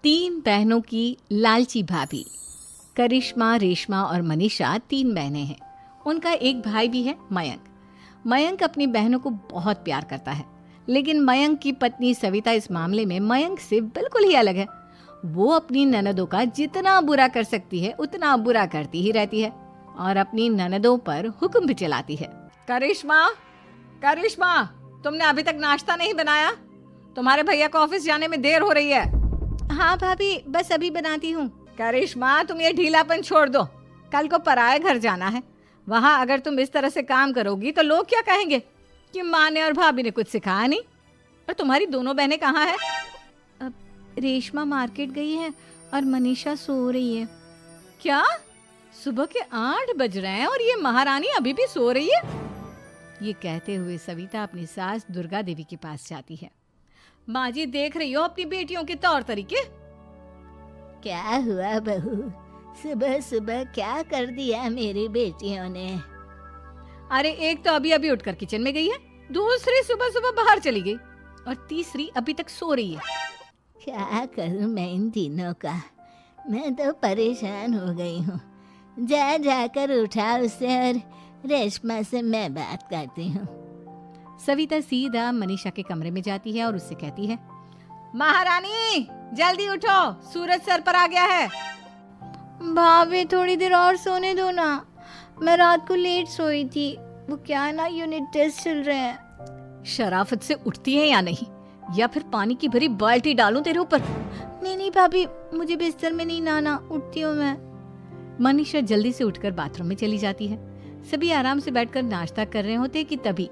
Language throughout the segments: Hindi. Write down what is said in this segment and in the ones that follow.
तीन बहनों की लालची भाभी। करिश्मा, रेशमा और मनीषा तीन बहनें हैं। उनका एक भाई भी है, मयंक। मयंक अपनी बहनों को बहुत प्यार करता है, लेकिन मयंक की पत्नी सविता इस मामले में मयंक से बिल्कुल ही अलग है। वो अपनी ननदों का जितना बुरा कर सकती है उतना बुरा करती ही रहती है और अपनी ननदों पर हुक्म भी चलाती है। करिश्मा, करिश्मा, तुमने अभी तक नाश्ता नहीं बनाया? तुम्हारे भैया को ऑफिस जाने में देर हो रही है। हाँ भाभी, बस अभी बनाती हूँ। करिश्मा, तुम ये ढीलापन छोड़ दो। कल को पराये घर जाना है। वहाँ अगर तुम इस तरह से काम करोगी तो लोग क्या कहेंगे कि माँ ने और भाभी ने कुछ सिखाया नहीं। और तुम्हारी दोनों बहनें कहाँ हैं? अब रेशमा मार्केट गई है और मनीषा सो रही है। क्या? सुबह के 8 बज रहे हैं और ये महारानी अभी भी सो रही है? ये कहते हुए सविता अपनी सास दुर्गा देवी के पास जाती है। माँ जी, देख रही हो अपनी बेटियों के तौर तरीके? क्या हुआ बहू, सुबह सुबह क्या कर दिया मेरी बेटियों ने? अरे एक तो अभी अभी उठकर किचन में गई है, दूसरी सुबह सुबह बाहर चली गई और तीसरी अभी तक सो रही है। क्या करूं मैं इन तीनों का, मैं तो परेशान हो गई हूँ। जा जाकर उठा उसे और रेशमा से मैं बात करती हूँ। सविता सीधा मनीषा के कमरे में जाती है और उससे कहती है, महारानी जल्दी उठो, सूरज सर पर आ गया है। भाभी थोड़ी देर और सोने दो ना, मैं रात को लेट सोई थी। वो क्या ना, यूनिट टेस्ट चल रहे हैं। शराफत से उठती है या नहीं, या फिर पानी की भरी बाल्टी डालूं तेरे ऊपर? नहीं नहीं भाभी, मुझे बिस्तर में नहीं लाना, उठती हूँ मैं। मनीषा जल्दी से उठकर बाथरूम में चली जाती है। सभी आराम से बैठकर नाश्ता कर रहे होते कि तभी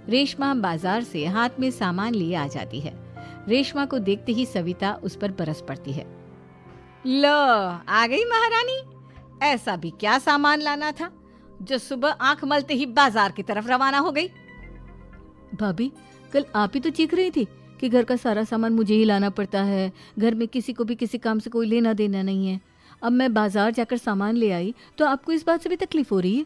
रेशमा बाजार से हाथ में सामान लिए आ जाती है। रेशमा को देखते ही सविता उस पर बरस पड़ती है। लो, आ गई महारानी। ऐसा भी क्या सामान लाना था जो सुबह आंख मलते ही बाजार की तरफ रवाना हो गई? भाभी, कल आप ही तो चीख रही थी कि घर का सारा सामान मुझे ही लाना पड़ता है, घर में किसी को भी किसी काम से कोई लेना देना नहीं है। अब मैं बाजार जाकर सामान ले आई तो आपको इस बात से भी तकलीफ हो रही है?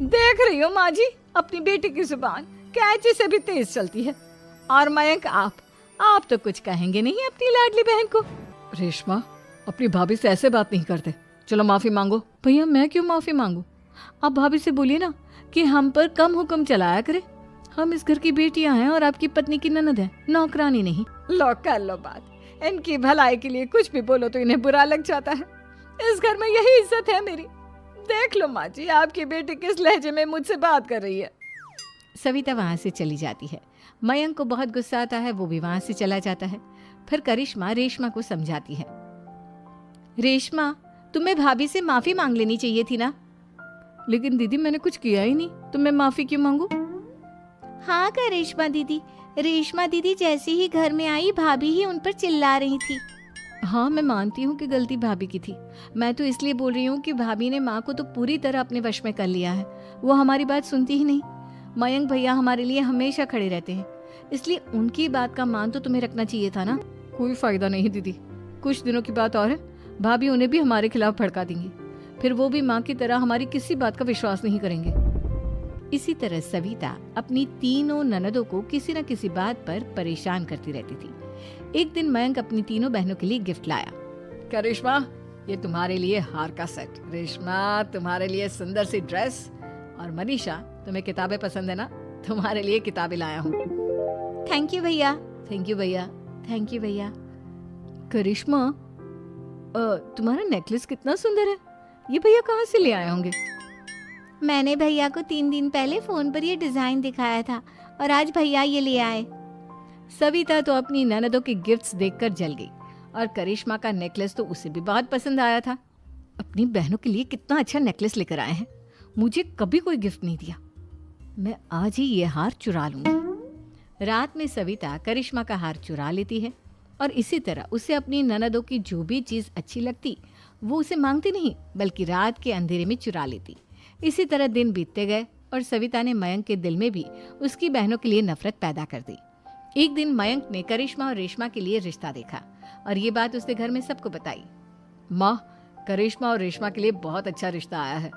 देख रही हो माँ जी, अपनी बेटी की जुबान कैंची से भी तेज चलती है। और मयंक, आप तो कुछ कहेंगे नहीं अपनी लाडली बहन को। रेशमा, अपनी भाभी से ऐसे बात नहीं करते। चलो माफी मांगो। भैया, मैं क्यों माफी मांगू? आप भाभी से बोलिए ना कि हम पर कम हुक्म चलाया करे। हम इस घर की बेटियां हैं और आपकी पत्नी की ननद है, नौकरानी नहीं। लो कर लो बात। इनकी भलाई के लिए कुछ भी बोलो तो इन्हें बुरा लग जाता है। इस घर में यही इज्जत है मेरी। देख लो माँ जी, आपकी बेटी किस लहजे में मुझसे बात कर रही है। सविता वहां से चली जाती है। मयंक को बहुत गुस्सा आता है, वो भी वहां से चला जाता है। फिर करिश्मा रेशमा को समझाती है। रेशमा, तुम्हें भाभी से माफी मांग लेनी चाहिए थी ना। लेकिन दीदी, मैंने कुछ किया ही नहीं, तो मैं माफी क्यों मांगू? हाँ करिश्मा दीदी, रेशमा दीदी जैसे ही घर में आई भाभी ही उन पर चिल्ला रही थी। हाँ, मैं मानती हूँ कि गलती भाभी की थी। मैं तो इसलिए बोल रही हूँ कि भाभी ने माँ को तो पूरी तरह अपने वश में कर लिया है। वो हमारी बात सुनती ही नहीं। मयंक भैया हमारे लिए हमेशा खड़े रहते हैं, इसलिए उनकी बात का मान तो तुम्हें रखना चाहिए था ना। कोई फायदा नहीं दीदी, कुछ दिनों की बात और है, भाभी उन्हें भी हमारे खिलाफ भड़का देंगी। फिर वो भी माँ की तरह हमारी किसी बात का विश्वास नहीं करेंगे। इसी तरह सविता अपनी तीनों ननदों को किसी न किसी बात पर परेशान करती रहती थी। एक दिन मयंक अपनी तीनों बहनों के लिए गिफ्ट लाया। करिश्मा, ये तुम्हारे लिए हार का सेट। रेशमा, तुम्हारे लिए सुंदर सी ड्रेस। और मनीषा, तुम्हें किताबें पसंद है ना, तुम्हारे लिए किताबें लाया हूँ। थैंक यू भैया। थैंक यू भैया। थैंक यू भैया। करिश्मा, तुम्हारा नेकलेस कितना सुंदर है। ये भैया कहाँ से ले आए होंगे? मैंने भैया को 3 दिन पहले फोन पर ये डिजाइन दिखाया था और आज भैया ये ले आए। सविता तो अपनी ननदों के गिफ्ट्स देखकर जल गई और करिश्मा का नेकलेस तो उसे भी बहुत पसंद आया था। अपनी बहनों के लिए कितना अच्छा नेकलेस लेकर आए हैं, मुझे कभी कोई गिफ्ट नहीं दिया। मैं आज ही ये हार चुरा लूंगी। रात में सविता करिश्मा का हार चुरा लेती है और इसी तरह उसे अपनी ननदों की जो भी चीज अच्छी लगती वो उसे मांगती नहीं, बल्कि रात के अंधेरे में चुरा लेती। इसी तरह दिन बीतते गए और सविता ने मयंक के दिल में भी उसकी बहनों के लिए नफरत पैदा कर दी। एक दिन मयंक ने करिश्मा और रेशमा के लिए रिश्ता देखा और ये बात उसने घर में सबको बताई। माँ, करिश्मा और रेशमा के लिए बहुत अच्छा रिश्ता आया है।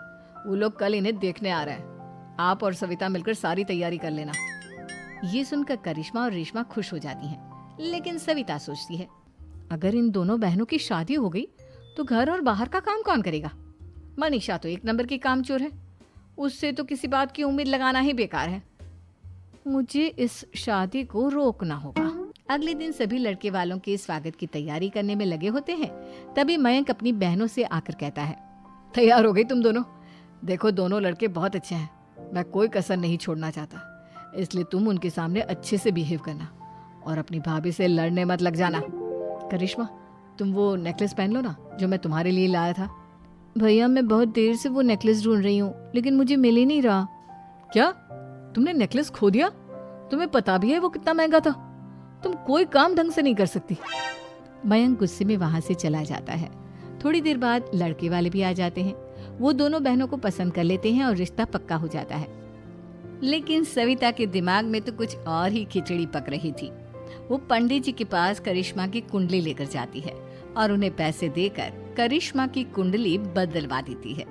वो लोग कल इन्हें देखने आ रहे हैं। आप और सविता मिलकर सारी तैयारी कर लेना। ये सुनकर करिश्मा और रेशमा खुश हो जाती हैं, लेकिन सविता सोचती है, अगर इन दोनों बहनों की शादी हो गई तो घर और बाहर का काम कौन करेगा? मनीषा तो एक नंबर की कामचोर है, उससे तो किसी बात की उम्मीद लगाना ही बेकार है। मुझे इस शादी को रोकना होगा। अगले दिन सभी लड़के वालों के स्वागत की तैयारी करने में लगे होते हैं। तभी मयंक अपनी बहनों से आकर कहता है, तैयार हो गई तुम दोनों? देखो दोनों लड़के बहुत अच्छे हैं, मैं कोई कसर नहीं छोड़ना चाहता, इसलिए तुम उनके सामने अच्छे से बिहेव करना और अपनी भाभी से लड़ने मत लग जाना। करिश्मा, तुम वो नेकलेस पहन लो ना जो मैं तुम्हारे लिए लाया था। भैया मैं बहुत देर से वो नेकलेस ढूंढ रही हूँ, लेकिन मुझे मिल ही नहीं रहा। क्या तुमने नेकलेस खो दिया? तुम्हें पता भी है वो कितना महंगा था? तुम कोई काम ढंग से नहीं कर सकती। मयंक गुस्से में वहां से चला जाता है। थोड़ी देर बाद लड़के वाले भी आ जाते हैं। वो दोनों बहनों को पसंद कर लेते हैं और रिश्ता पक्का हो जाता है। लेकिन सविता के दिमाग में तो कुछ और ही खिचड़ी पक रही थी। वो पंडित जी के पास करिश्मा की कुंडली लेकर जाती है और उन्हें पैसे देकर करिश्मा की कुंडली बदलवा देती है।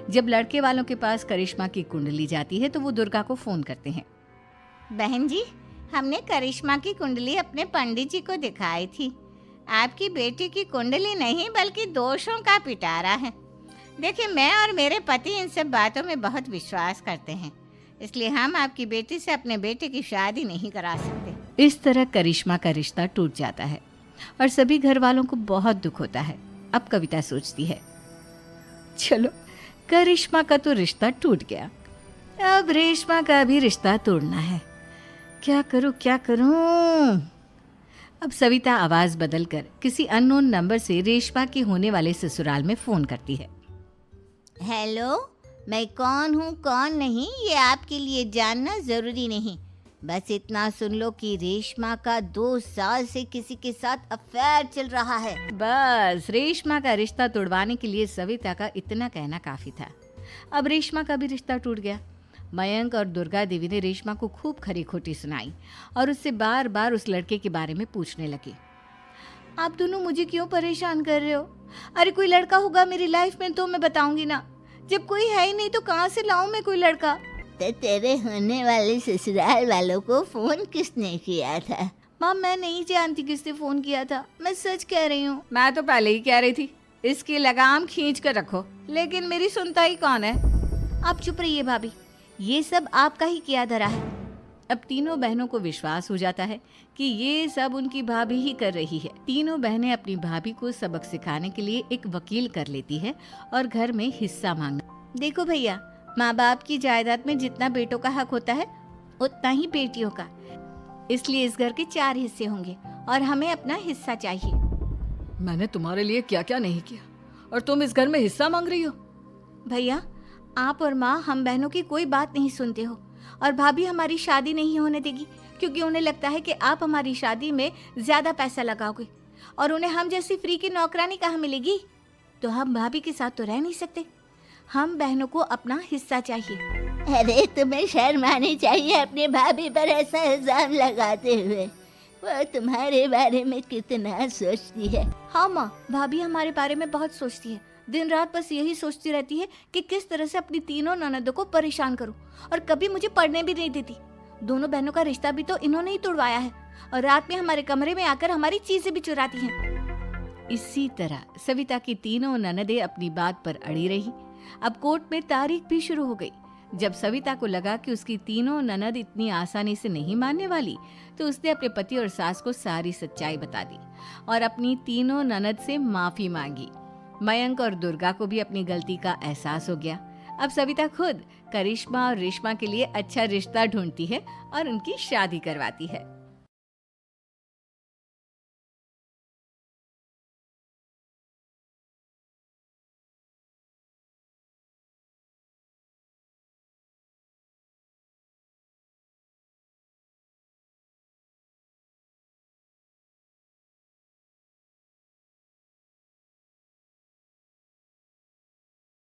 जब लड़के वालों के पास करिश्मा की कुंडली जाती है तो वो दुर्गा को फोन करते हैं। बहन जी, हमने करिश्मा की कुंडली अपने पंडित जी को दिखाई थी। आपकी बेटी की कुंडली नहीं बल्कि दोषों का पिटारा है। देखिए, मैं और मेरे पति इन सब बातों में बहुत विश्वास करते हैं, इसलिए हम आपकी बेटी से अपने बेटे की शादी नहीं करा सकते। इस तरह करिश्मा का रिश्ता टूट जाता है और सभी घर वालों को बहुत दुख होता है। अब कविता सोचती है, चलो करिश्मा का तो रिश्ता टूट गया, अब रेशमा का भी रिश्ता तोड़ना है। क्या करूं? अब सविता आवाज बदलकर किसी अननोन नंबर से रेशमा के होने वाले ससुराल में फोन करती है। हेलो, मैं कौन हूँ कौन नहीं ये आपके लिए जानना जरूरी नहीं। बस इतना सुन लो कि रेशमा का 2 साल से किसी के साथ अफेयर चल रहा है। बस रेशमा का रिश्ता तोड़वाने के लिए सविता का इतना कहना काफी था। अब रेशमा का भी रिश्ता टूट गया। मयंक और दुर्गा देवी ने रेशमा को खूब खरी खोटी सुनाई और उससे बार बार उस लड़के के बारे में पूछने लगी। आप दोनों मुझे क्यों परेशान कर रहे हो? अरे कोई लड़का होगा मेरी लाइफ में तो मैं बताऊंगी ना, जब कोई है ही नहीं तो कहाँ से लाऊं मैं कोई लड़का? तो तेरे होने वाले ससुराल वालों को फोन किसने किया था? माँ मैं नहीं जानती किसने फोन किया था, मैं सच कह रही हूँ। मैं तो पहले ही कह रही थी इसकी लगाम खींच कर रखो, लेकिन मेरी सुनता ही कौन है। आप चुप रहिए भाभी, ये सब आपका ही किया धरा है। अब तीनों बहनों को विश्वास हो जाता है कि ये सब उनकी भाभी ही कर रही है। तीनों बहनें अपनी भाभी को सबक सिखाने के लिए एक वकील कर लेती है और घर में हिस्सा मांगना। देखो भैया, माँ बाप की जायदाद में जितना बेटों का हक होता है उतना ही बेटियों का, इसलिए इस घर के 4 हिस्से होंगे और हमें अपना हिस्सा चाहिए। मैंने तुम्हारे लिए क्या क्या नहीं किया और तुम इस घर में हिस्सा मांग रही हो? भैया, आप और माँ हम बहनों की कोई बात नहीं सुनते हो और भाभी हमारी शादी नहीं होने देगी क्योंकि उन्हें लगता है कि आप हमारी शादी में ज्यादा पैसा लगाओगे और उन्हें हम जैसी फ्री की नौकरानी कहाँ मिलेगी। तो हम भाभी के साथ तो रह नहीं सकते, हम बहनों को अपना हिस्सा चाहिए। अरे तुम्हें शर्म आनी चाहिए अपने भाभी पर ऐसा इल्जाम लगाते हुए। वो तुम्हारे बारे में कितना सोचती है। हाँ माँ, भाभी हमारे बारे में बहुत सोचती है, दिन रात बस यही सोचती रहती है कि किस तरह से अपनी तीनों ननदों को परेशान करूं और कभी मुझे पढ़ने भी नहीं देती। दोनों बहनों का रिश्ता भी तो इन्होंने ही तोड़वाया है और रात में हमारे कमरे में आकर हमारी चीजें भी चुराती हैं। इसी तरह सविता की तीनों ननदें अपनी बात पर अड़ी रही। अब कोर्ट में तारीख भी शुरू हो गई। जब सविता को लगा कि उसकी तीनों ननद इतनी आसानी से नहीं मानने वाली, तो उसने अपने पति और सास को सारी सच्चाई बता दी और अपनी तीनों ननद से माफी मांगी। मयंक और दुर्गा को भी अपनी गलती का एहसास हो गया। अब सविता खुद करिश्मा और रेशमा के लिए अच्छा रिश्ता ढूंढती है और उनकी शादी करवाती है।